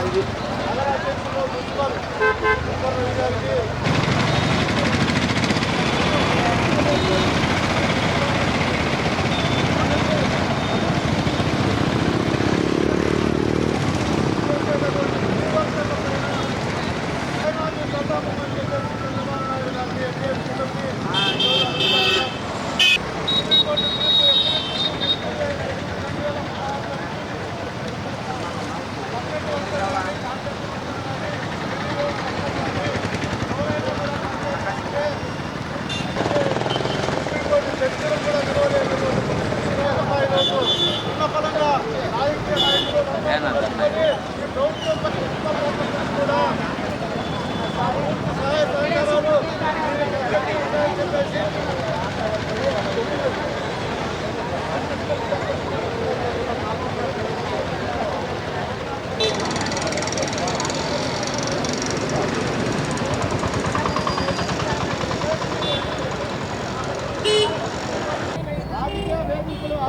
ఇది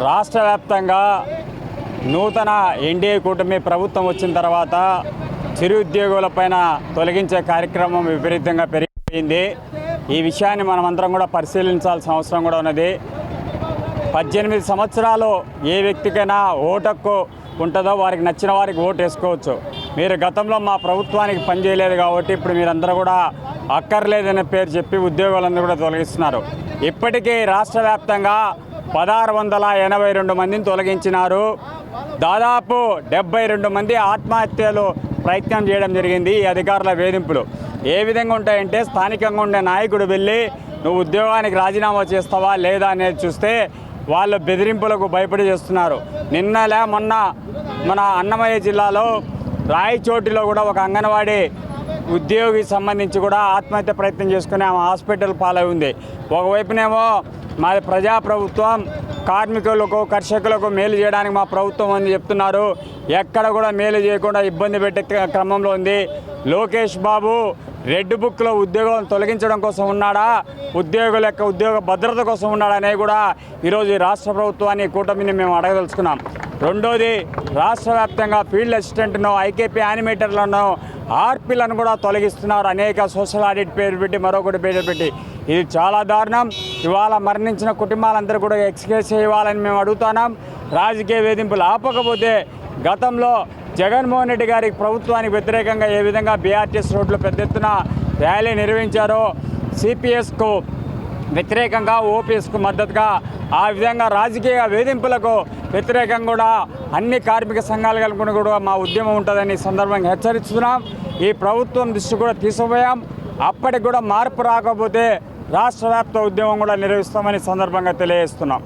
రాష్ట్ర వ్యాప్తంగా నూతన ఎన్డీఏ కూటమి ప్రభుత్వం వచ్చిన తర్వాత చిరుద్యోగులపైన తొలగించే కార్యక్రమం విపరీతంగా పెరిగిపోయింది. ఈ విషయాన్ని మనమందరం కూడా పరిశీలించాల్సిన అవసరం కూడా ఉన్నది. 18 సంవత్సరాలు ఏ వ్యక్తికైనా ఓటు హక్కు ఉంటుందో వారికి నచ్చిన వారికి ఓటు వేసుకోవచ్చు. మీరు గతంలో మా ప్రభుత్వానికి పనిచేయలేదు కాబట్టి ఇప్పుడు మీరందరూ కూడా అక్కర్లేదనే పేరు చెప్పి ఉద్యోగాలందరూ కూడా తొలగిస్తున్నారు. ఇప్పటికీ రాష్ట్ర వ్యాప్తంగా 1682 మందిని తొలగించినారు. దాదాపు 72 మంది ఆత్మహత్యలు ప్రయత్నం చేయడం జరిగింది. ఈ అధికారుల వేధింపులు ఏ విధంగా ఉంటాయంటే, స్థానికంగా ఉండే నాయకుడు వెళ్ళి నువ్వు ఉద్యోగానికి రాజీనామా చేస్తావా లేదా అనేది చూస్తే వాళ్ళు బెదిరింపులకు భయపడి చేస్తున్నారు. మొన్న మన అన్నమయ్య జిల్లాలో రాయచోటిలో కూడా ఒక అంగన్వాడీ ఉద్యోగి సంబంధించి కూడా ఆత్మహత్య ప్రయత్నం చేసుకుని ఆమె హాస్పిటల్ పాలై ఉంది. ఒకవైపునేమో మాది ప్రజాప్రభుత్వం, కార్మికులకు కర్షకులకు మేలు చేయడానికి మా ప్రభుత్వం అని చెప్తున్నారు. ఎక్కడ కూడా మేలు చేయకుండా ఇబ్బంది పెట్టే క్రమంలో ఉంది. లోకేష్ బాబు రెడ్ బుక్లో ఉద్యోగం తొలగించడం కోసం ఉన్నాడా, ఉద్యోగుల యొక్క ఉద్యోగ భద్రత కోసం ఉన్నాడా అనేది కూడా ఈరోజు ఈ రాష్ట్ర ప్రభుత్వాన్ని కూటమిని మేము అడగదలుచుకున్నాం. రెండోది, రాష్ట్ర వ్యాప్తంగా ఫీల్డ్ అసిస్టెంట్ను, ఐకేపీ యానిమేటర్లను, ఆర్పీలను కూడా తొలగిస్తున్నారు. అనేక సోషల్ ఆడిట్ పేరు పెట్టి మరొకటి పేరు పెట్టి. ఇది చాలా దారుణం. ఇవాళ మరణించిన కుటుంబాలందరూ కూడా ఎక్స్గ్రేషియా ఇవ్వాలని మేము అడుగుతున్నాం. రాజకీయ వేధింపులు ఆపకపోతే గతంలో జగన్మోహన్ రెడ్డి గారికి ప్రభుత్వానికి వ్యతిరేకంగా ఏ విధంగా బీఆర్టీఎస్ రోడ్లు పెద్ద ఎత్తున ర్యాలీ నిర్వహించారో, సిపిఎస్కు వ్యతిరేకంగా ఓపీఎస్కు మద్దతుగా ఆ విధంగా రాజకీయ వేధింపులకు వ్యతిరేకంగా కూడా అన్ని కార్మిక సంఘాలు కలుపుకుని కూడా మా ఉద్యమం ఉంటుందని సందర్భంగా హెచ్చరిస్తున్నాం. ఈ ప్రభుత్వం దృష్టి కూడా తీసుకుపోయాం. అప్పటికి కూడా మార్పు రాకపోతే రాష్ట్ర వ్యాప్త ఉద్యమం కూడా నిర్వహిస్తామని సందర్భంగా తెలియజేస్తున్నాం.